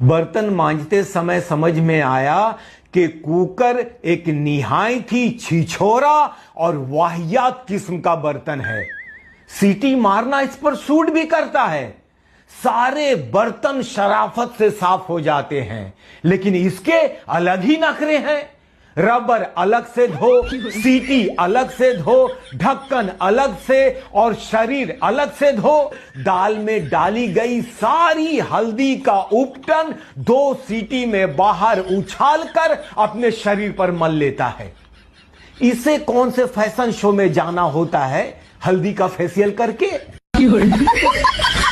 बर्तन मांजते समय समझ में आया कि कुकर एक निहायत ही छिछोरा और वाहियात किस्म का बर्तन है। सीटी मारना इस पर सूट भी करता है। सारे बर्तन शराफत से साफ हो जाते हैं, लेकिन इसके अलग ही नखरे हैं। रबर अलग से धो, सीटी अलग से धो, ढक्कन अलग से और शरीर अलग से धो। दाल में डाली गई सारी हल्दी का उपटन 2 सीटी में बाहर उछालकर अपने शरीर पर मल लेता है। इसे कौन से फैशन शो में जाना होता है हल्दी का फेशियल करके?